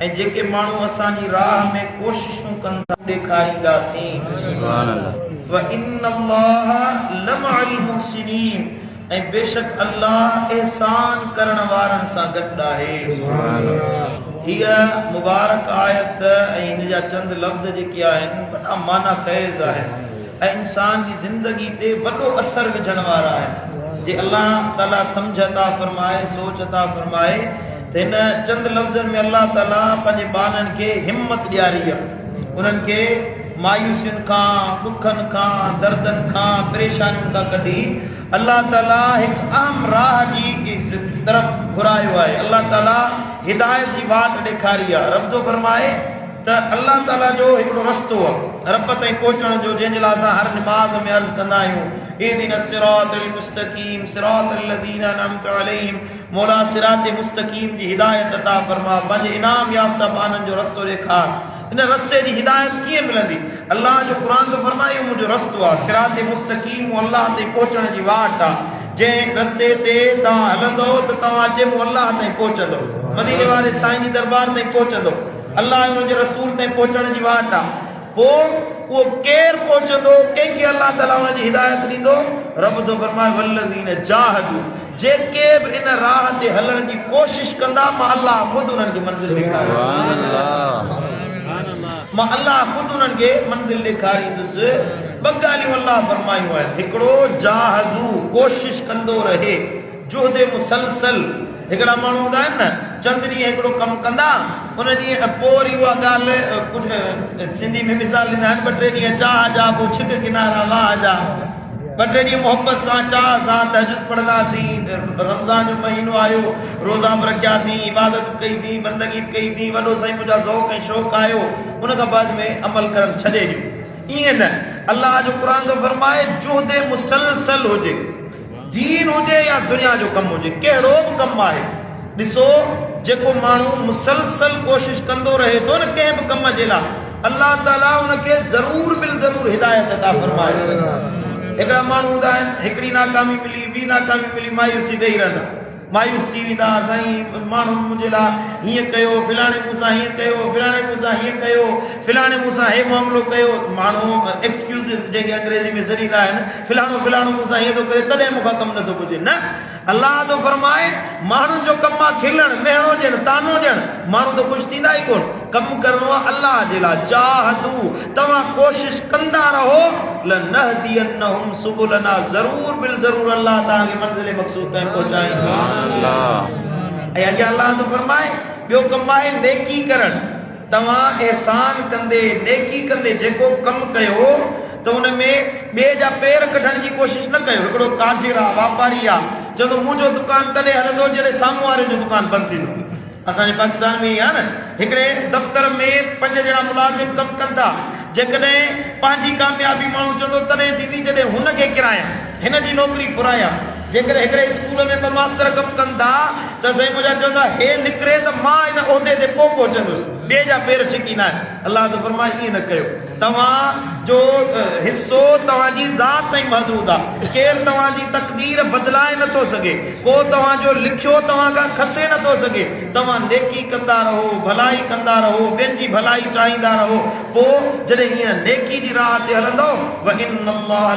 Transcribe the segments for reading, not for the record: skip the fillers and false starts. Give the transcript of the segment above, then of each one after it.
ऐं जेके माण्हू असांजी राह में कोशिशूं कनि था ॾेखारींदासीं सुभान अल्लाह व इन्नल्लाह लमअल मुहसिनीन ऐं बेशक अल्लाह एहसान करण वारनि सां गॾु आहे। सुभान अल्लाह हीअ मुबारक आयत ऐं हिन जा चंद लफ़्ज़ जेके आहिनि वॾा माना ख़ैज़ आहिनि ऐं इंसान जी ज़िंदगी ते वॾो असर विझण वारा आहिनि। जे अल्लाह ताला सम्झ अता फरमाए, सोच अता फरमाए त हिन चंद लफ़्ज़नि में अल्लाह ताला पंहिंजे ॿारनि खे हिम्मत ॾियारी आहे, उन्हनि खे मायूसियुनि खां, ॾुखनि खां, दर्दनि खां, परेशानियुनि खां कढी अल्लाह ताला हिकु अहम राह जी तरफ़ घुरायो आहे। अल्लाह ताला हिदायत जी वाट ॾेखारी आहे। रब थो फरमाए त अल्लाह ताला जो हिकिड़ो रस्तो आहे रब ताईं पहुचण जो, जंहिंजे लाइ असां हर निमाज़ में अर्ज़ु कंदा आहियूं इहदिना सिरातल मुस्तक़ीम सिरातल लज़ीना अनअमत अलैहिम, मौला सिरात मुस्तक़ीम जी हिदायत अता फरमा, पंहिंजे इनाम याफ़्ता ॿारनि जो रस्तो ॾेखार। इन रस्ते जी हिदायत कीअं मिलंदी? अल्लाह जो क़ुरान थो फरमाए मुंहिंजो रस्तो आहे, सिरात मुस्तक़ीम अल्लाह ते पहुचण जी वाट आहे। जंहिं रस्ते ते तव्हां हलंदो त तव्हां चइबो अल्लाह ताईं पहुचंदो, मदीने वारे साईं जी दरबार ताईं पहुचंदो, अल्लाह उनजे रसूल ताईं पहुचण जी वाट आहे। पोइ उहो केरु पहुचंदो, कंहिंखे अल्लाह ताला उनजी हिदायत ॾींदो? रब थो फरमाए वल्लज़ीन जाहदू, जेके बि इन राह ते हलण जी कोशिश कंदा मां अल्लाह ख़ुदि उन्हनि खे मंज़िल ॾेखारींदुसि, मां अल्लाह ख़ुदि उन्हनि खे मंज़िल ॾेखारींदुसि। ॿ ॻाल्हियूं अल्लाह फरमायूं आहिनि। हिकिड़ो जाहदू, कोशिश कंदो रहे, जुहदे मुसलसल। हिकिड़ा माण्हू हूंदा आहिनि न, चंद ॾींहं हिकिड़ो कमु कंदा, उन ॾींहं खां पोइ उहा ॻाल्हि कुझु सिंधी में मिसाल ॾींदा आहिनि, 2-3 ॾींहं चाह जा, पोइ छिक किनारा वाह जा, 2-3 ॾींहं मोहबत सां चाह सां तहजुद पढ़ंदासीं, रमज़ान जो महीनो आयो, रोज़ा बि रखियासीं, इबादत कईसीं, बंदगी बि कईसीं, वॾो साईं मुंहिंजा ज़ौक़ ऐं शौक़ु आयो, उन खां बाद में अमल करणु छॾे ॾियो। ईअं न, अल्लाह जो क़ुरान थो फरमाए जुहदे मुसलसल हुजे, दीन हुजे या दुनिया जो कमु हुजे, कहिड़ो बि कमु आहे। ॾिसो, जेको माण्हू मुसलसल कोशिश कंदो रहे थो न कंहिं बि कम जे लाइ, अल्लाह ताला उनखे ज़रूर बिल ज़रूर हिदायत अता फरमाए। हिकिड़ा माण्हू हूंदा आहिनि, हिकिड़ी नाकामी मिली, ॿी नाकामी मिली, मायूसी वेही रहंदा, मायूस थी वेंदा, साईं माण्हू मुंहिंजे लाइ हीअं कयो, फिलाणे मूंसां हीअं कयो, फिलाणे मूंसां हीअं कयो, फिलाणे मूंसां हे मामिलो कयो। माण्हू एक्सक्यूज़िस जेके अंग्रेज़ी में सॾींदा आहिनि, फिलाणो फिलाणो मूंसां हीअं थो करे तॾहिं मूंखां कमु नथो पुॼे। न, अल्लाह थो फरमाए माण्हुनि जो कमु आहे खिलणु, मेहणो ॾियणु, तानो ॾियणु, माण्हू त ख़ुशि थींदा ई कोन। कमु करिणो आहे अल्लाह जे लाइ। जाहदू, तव्हां कोशिश कंदा रहो, लनहदियन्नहुम सुबुलना, ज़रूर बिल ज़रूर अल्लाह तव्हांखे मंज़िल मक़सूद ताईं पहुचाईंदो। ऐं अॻियां अल्लाह थो फरमाए ॿियो कमु आहे नेकी करणु। तव्हां एहसान कंदे, नेकी कंदे जेको कमु कयो त हुन में ॿिए जा पेर कढण जी कोशिश न कयो। हिकिड़ो ताजिर आहे, वापारी आहे, चवंदो मुंहिंजो दुकानु तॾहिं हलंदो जॾहिं साम्हूं वारे जो दुकानु बंदि थींदो। असांजे पाकिस्तान में ई आहे न, हिकिड़े दफ़्तर में 5 ॼणा मुलाज़िम कमु कनि था, जेकॾहिं पंहिंजी कामयाबी माण्हू चवंदो तॾहिं थींदी जॾहिं हुनखे किराया, हिन जी नौकिरी फुराया। जेकॾहिं हिकिड़े स्कूल में 2 मास्तर कमु कनि था त साईं मुंहिंजा चवंदा हे निकिरे त मां हिन उहिदे ते पोइ पहुचंदुसि, ॿिए जा पेर छिकींदा आहिनि। अल्लाह जो फरमाए ईअं न कयो। तव्हांजो हिसो तव्हांजी ज़ात ताईं महदूद आहे, केरु तव्हांजी तक़दीर बदिलाए नथो सघे, को तव्हांजो लिखियो तव्हां खां खसे नथो सघे। तव्हां नेकी कंदा रहो, भलाई कंदा रहो, ॿियनि जी भलाई चाहींदा रहो, पोइ जॾहिं हीअं नेकी जी राह ते हलंदो, व इन्नल्लाह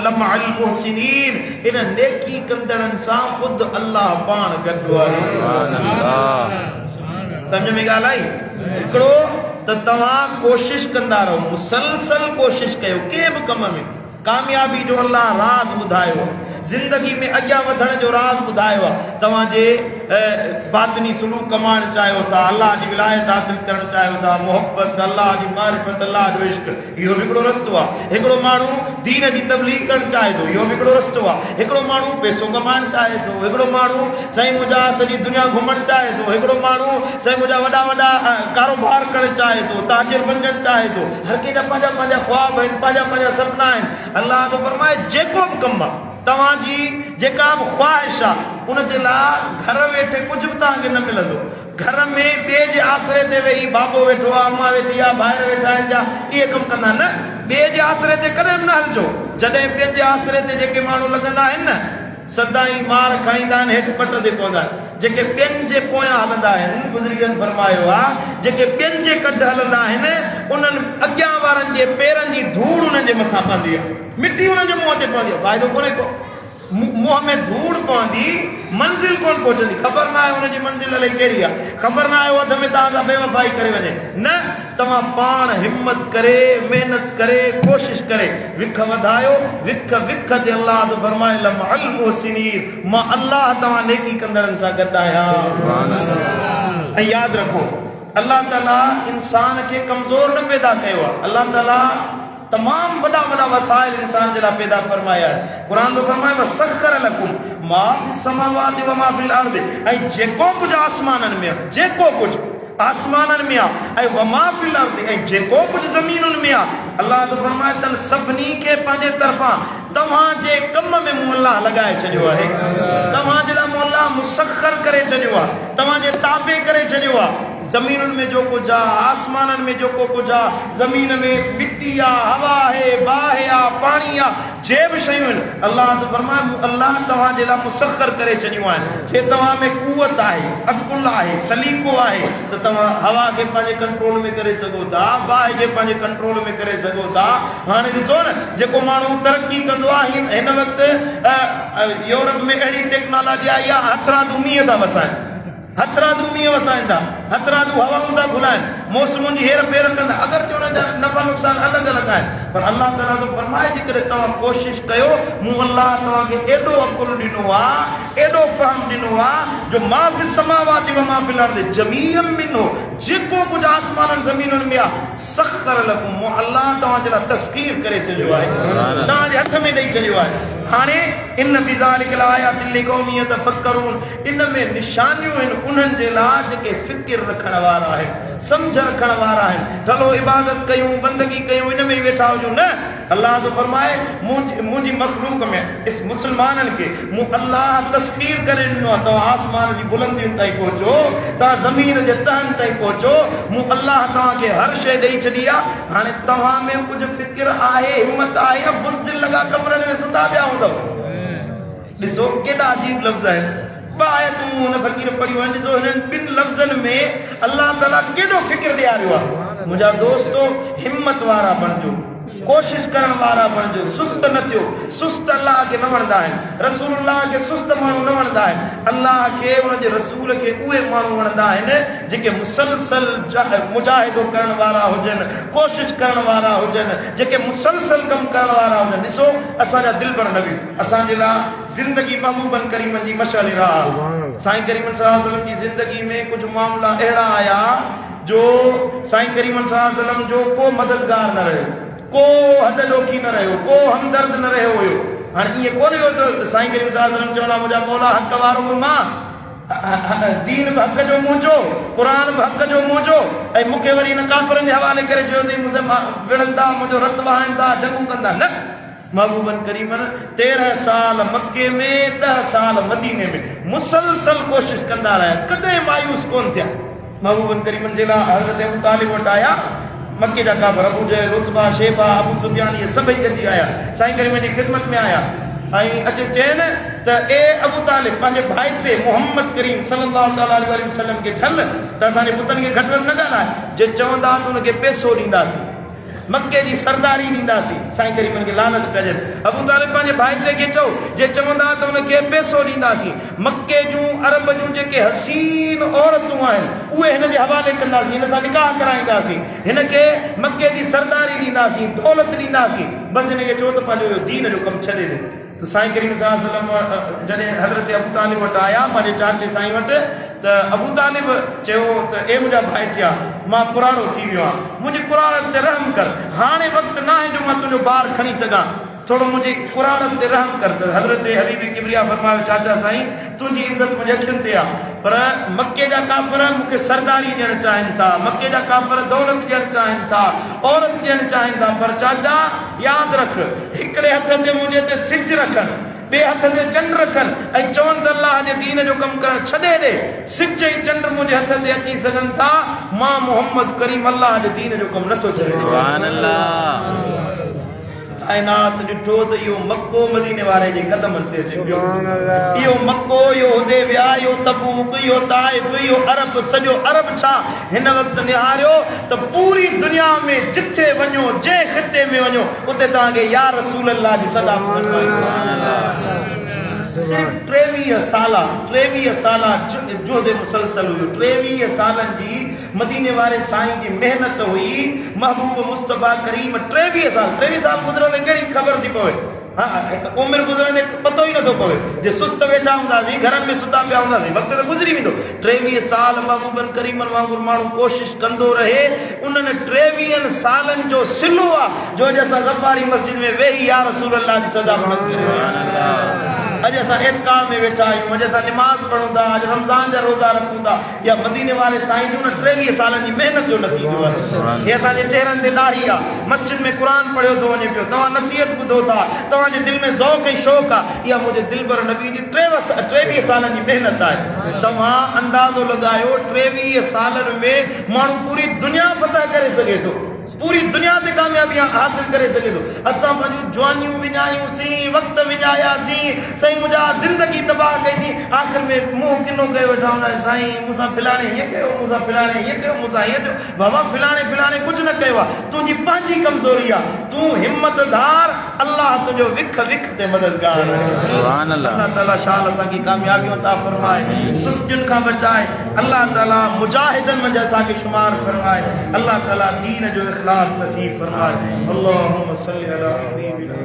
लमअल मुहसिनीन, इन नेकी कंदड़नि सां ख़ुदि अल्लाह पाण गॾु आहे। सम्झ में ॻाल्हि आई? हिकिड़ो त तव्हां कोशिश कंदा रहो, मुसलसल कोशिश कयो, कंहिं बि कम में कामयाबी जो अल्लाह राज़ ॿुधायो, ज़िंदगी में अॻियां वधण जो राज़ ॿुधायो आहे। तव्हांजे बातिनी सुलूक कमाइणु चाहियो था, अल्लाह जी विलायत हासिल करणु चाहियो था, मोहब्बत, अल्लाह जी मारिफत, अल्लाह जो इश्क, इहो बि हिकिड़ो रस्तो आहे। हिकिड़ो माण्हू दीन जी तबलीग करणु चाहे थो, इहो बि हिकिड़ो रस्तो आहे। हिकिड़ो माण्हू पैसो कमाइणु चाहे थो, हिकिड़ो माण्हू साईं मुंहिंजा सॼी दुनिया घुमणु चाहे थो, हिकिड़ो माण्हू साईं मुंहिंजा वॾा वॾा कारोबार करणु चाहे थो, ताजिर बणजणु चाहे थो। हर कंहिंजा पंहिंजा पंहिंजा ख्वाब आहिनि, पंहिंजा पंहिंजा सपना आहिनि। अल्लाह जो फरमाए जेको बि कमु आहे, तव्हांजी जेका बि ख्वाहिश आहे, उनजे लाइ घर वेठे कुझु बि तव्हांखे न मिलंदो। घर में ॿिए जे आसरे ते वेही, बाबो वेठो आहे, अम्मा वेठी आहे, ॿाहिरि वेठा आहिनि, जा इहे कमु कंदा न। ॿिए जे आसरे ते कॾहिं बि न हलिजो। जॾहिं ॿियनि जे आसरे ते जेके माण्हू लॻंदा आहिनि न, सदाई मार खाईंदा आहिनि हेठि पट ते पवंदा आहिनि जेके ॿियनि जे पोयां हलंदा आहिनि बुज़ुर्गनि फरमायो आहे जेके ॿियनि जे कढ हलंदा आहिनि उन्हनि अॻियां वारनि जे पेरनि जी धूड़ उन्हनि जे मथां पवंदी आहे मिटी उन्हनि जे मुंहं ते पवंदी आहे फ़ाइदो कोन्हे को मुंहं में धूड़ पवंदी मंज़िल कोन पहुचंदी ख़बर न आहे हुनजी मंज़िल अलाए कहिड़ी आहे ख़बर न आहे वध में तव्हां सां बेवफ़ाई करे वञे न तव्हां पाण हिम्मत करे महिनत करे कोशिश करे विख वधायो विख ते अल्लाह तो फरमाए लमअल मुहसिनीन मां अल्लाह तव्हां नेकी कंदड़नि सां गॾु आहियां ऐं यादि रखो अल्लाह ताला इंसान खे कमज़ोर न पैदा कयो आहे अल्लाह ताला तमाम वॾा वॾा वसाइल इंसान जे लाइ पैदा फरमाया आहे क़ुरान तो फरमाए वसख़र लकुम मा फिस समावाति व मा फिल अर्द ऐं जेको कुझु आसमाननि में आहे जेको कुझु आसमाननि में आहे ऐं व मा फिल अर्द ऐं जेको कुझु ज़मीनुनि में आहे अल्लाह तो फरमाए तन सभिनी खे पंहिंजे तरफ़ां तव्हांजे कम में मूं अल्लाह लॻाए छॾियो आहे तव्हांजे लाइ मूं अल्लाह मुसख़र करे छॾियो आहे तव्हांजे ताबे करे छॾियो आहे ज़मीनुनि में जो कुझु आहे आसमाननि में जेको कुझु आहे ज़मीन में मिट्टी आहे हवा आहे बाहि आहे पाणी आहे जे बि शयूं आहिनि अल्लाह तो फरमाए अल्लाह तव्हांजे लाइ मुसख़र करे छॾियूं आहिनि जे तव्हां में कुवत आहे अक़ुल आहे सलीक़ो आहे त तव्हां हवा खे पंहिंजे कंट्रोल में करे सघो था बाहि खे पंहिंजे कंट्रोल में करे सघो था हाणे ॾिसो न जेको माण्हू तरक़ी कंदो आहे हिन वक़्तु यूरोप में अहिड़ी टेक्नोलॉजी आई आहे हथरादू मींहं था वसाइनि हथरादू मींहं वसाइनि था हथरादू हवाऊं था घुलाइनि मौसमुनि जी हेर फेर कंदा अगरि चवण जा नफ़ा नुक़सान अलॻि अलॻि आहिनि पर अल्लाह ताला तो फरमाए जेकॾहिं तव्हां कोशिशि कयो मूं अल्लाह तव्हांखे एॾो अक़ुल ॾिनो आहे एॾो फ़हम ॾिनो आहे जो मा फिस समावाति व मा फिल अर्द जमीअन मिनो जेको कुझु आसमाननि ज़मीनुनि में आहे सख़र लकुम मूं अल्लाह तव्हांजे लाइ तस्कीर करे छॾियो आहे तव्हांजे हथ में ॾेई छॾियो आहे हाणे इन फी ज़ालिका लआयातिन लिक़ौमिन यतफ़क्करून इन में निशानियूं आहिनि उन्हनि जे लाइ जेके फ़िक्र रखण वारा आहिनि सम्झ रखण वारा आहिनि हलो इबादत कयूं बंदगी कयूं इन में वेठा हुजूं न अल्लाह तो फरमाए मुंहिंजी मखलूक में इस मुसलमाननि खे मूं अल्लाह तस्कीर करे ॾिनो आहे तव्हां आसमान जी बुलंदियुनि ताईं पहुचो तव्हां ज़मीन जे तहनि ताईं पहुचो मूं अल्लाह तव्हांखे हर शइ ॾेई छॾी आहे हाणे तव्हां में कुझु फ़िक्र आहे हिम्मत आहे या बुज़दिल लॻा कमरनि में सुता पिया हूंदव ॾिसो केॾा अजीब लफ़्ज़ आहिनि आयतूं हुन फ़क़ीर पढ़ियूं आहिनि ॾिसो हिननि ॿिनि लफ़्ज़नि में अल्लाह ताला केॾो फ़िक्र ॾियारियो आहे मुंहिंजा दोस्तो हिम्मत वारा बणिजो कोशिश करण वारा बणिजो सुस्त न थियो सुस्त अल्लाह खे न वणंदा आहिनि रसूलुल्लाह खे सुस्त माण्हू न वणंदा आहिनि अल्लाह खे हुनजे रसूल खे उहे माण्हू वणंदा आहिनि जेके मुसलसल मुजाहिदो करण वारा हुजनि कोशिश करण वारा हुजनि जेके मुसलसल कमु करण वारा हुजनि ॾिसो असांजा दिलबर नबी असांजे लाइ ज़िंदगी महबूबन करीमन जी मशाल रहा साईं करीमन सल्लल्लाहु अलैहि वसल्लम जी ज़िंदगी में कुझु मामला अहिड़ा आया जो साईं करीमन सल्लल्लाहु अलैहि वसल्लम जो को मददगार न रहियो को हद लोकी न रहियो को हमदर्द न रहियो हुयो हाणे ईअं कोन हुयो त साईं करीम सल्लल्लाहु अलैहि वसल्लम चवंदा मुंहिंजा मौला हक़ वारो मां दीन बि हक़ जो मुंहिंजो क़ुरान बि हक़ जो मुंहिंजो ऐं मूंखे वरी हिन काफ़िरनि जे हवाले करे चयो अथई मूंसां विढ़नि था मुंहिंजो रत वहाइनि था जंगूं कंदा न महबूबन करीमन 13 साल मक्के में 10 साल मदीने में मुसलसल कोशिश कंदा रहिया कॾहिं मायूस कोन थिया महबूबन करीमन जे लाइ हज़रत अबू तालिब वटि आया मक्के जा काफ़िर अबू जहल रुतबा शेबा अबू सुफियान ये सभई गॾिजी आया साईं करीम जी ख़िदमत में आया ऐं अचे चइनि त ए अबू तालिब पंहिंजे भाइटे मोहम्मद करीम सल्लल्लाहु अलैहि वसल्लम खे छल त असांजे पुटनि खे घटि वधि न ॻाल्हाए जे चवंदा त हुनखे पैसो ॾींदासीं मक्के जी सरदारी ॾींदासीं साईं करीमन खे लानत कजनि अबू तालिब पंहिंजे भाइटे खे चओ जे चवंदा त हुनखे पैसो ॾींदासीं मक्के जूं अरब जूं जेके हसीन औरतूं आहिनि उहे हिन जे हवाले कंदासीं हिन सां निकाह कराईंदासीं हिन खे मक्के जी सरदारी ॾींदासीं दौलत ॾींदासीं बसि हिन खे चओ त पंहिंजो दीन जो कमु छॾे ॾे त साईं करीम सल्लल्लाहु अलैहि वसल्लम जॾहिं हज़रत अबू तालिब वटि आया पंहिंजे चाचे साईं वटि त अबू तालिब चयो त ए मुंहिंजा भाइटिया मां पुराणो थी वियो आहियां मुंहिंजी कुरान ते रहम कर हाणे वक़्तु न आहे जो मां तुंहिंजो ॿारु खणी सघां थोरो मुंहिंजी कुरान ते रहम कर त हज़रत हबीबी किबरिया फरमायो चाचा साईं तुंहिंजी इज़त मुंहिंजे अखियुनि ते आहे पर मक्के जा काफ़िर मूंखे सरदारी ॾियणु चाहिनि था मक्के जा काफ़िर दौलत ॾियणु चाहिनि था औरत ॾियणु चाहिनि था पर चाचा यादि रख हिकिड़े हथ ते मुंहिंजे ते सिज रखनि ॿिए हथ ते चंड रखनि ऐं चवनि त अल्लाह जे दीन जो कमु करणु छॾे ॾे सिज ऐं चंड मुंहिंजे हथ ते अची सघनि था मां मोहम्मद करीम अल्लाह जे दीन जो कमु नथो छॾे कायनात ॾिठो त इहो मक्को मदीने वारे जे क़दमनि ते अचे पियो। इहो मक्को, इहो हुदैबिया, इहो तबूक, इहो ताइफ, इहो अरब, सॼो अरब छा हिन वक़्तु निहारियो त पूरी दुनिया में जिथे वञो, जंहिं ख़िते में वञो, उते तव्हांखे या रसूल अल्लाह जी सदा सिर्फ 23 साल जोदे मुसलसल हुयो। 23 सालनि जी मदीने वारे साईं जी मेहनत हुई। महबूब मुस्तफ़ा करीम 23 साल गुज़रंदे कहिड़ी ख़बर थी पवे? हाँ, उम्र गुज़रंदे पतो ई नथो पवे। जे सुस्त वेठा हूंदासीं, घरनि में सुता पिया हूंदासीं, वक़्तु त गुज़री वेंदो। 23 साल महबूबन करीमन वांगुरु माण्हू कोशिशि कंदो रहे। उन्हनि 23 सालनि जो सिलो आहे जो अॼु असां गफ़ारी मस्जिद में वेही या रसूल अल्लाह जी सदा अॼु असां एतकाह में वेठा आहियूं, अॼु असां निमाज़ पढ़ूं था, अॼु रमज़ान जा रोज़ा रखूं था। या मदीने वारे साईं जी उन 23 सालनि जी महिनत जो नतीजो आहे। हे असांजे चेहरनि ते ॾाढ़ी आहे। मस्जिद में क़ुर पढ़ियो थो वञे पियो, तव्हां नसीहत ॿुधो था, तव्हांजे दिलि में ज़ौक़ ऐं शौक़ आहे। इहा मुंहिंजे दिलबर नबी जी 23 सालनि जी महिनत आहे। तव्हां अंदाज़ो लॻायो 23 सालनि में माण्हू पूरी दुनिया फतह करे सघे थो, पूरी दुनिया ते कामयाबी हासिल करे सघे थो। असां पंहिंजूं जवानियूं विञायूंसीं, वक़्तु विञायासीं, साईं मुंहिंजा ज़िंदगी तबाह कईसीं। आख़िर में मुंहुं किनो कयो वेठा हूंदा, साईं मूंसां फिलाणे हीअं कयो, मूंसां फिलाणे हीअं कयो, मूंसां हीअं थियो। बाबा फिलाणे कुझु न कयो आहे, तुंहिंजी पंहिंजी कमज़ोरी आहे। तूं हिम्मतदार, अल्लाह तुंहिंजो विख ते मददगार आहे। अल्लाह ताला शाल असांखे कामयाबियूं अता फ़रमाए, सुस्तियुनि खां बचाए। अल्लाह ताला मुजाहिदनि मंझि असांखे शुमार फ़रमाए। अल्लाह ताला दीन जो इख़लास नसीब फरमाए। अल्लाहुम्मा सल्ली अला हबीबिना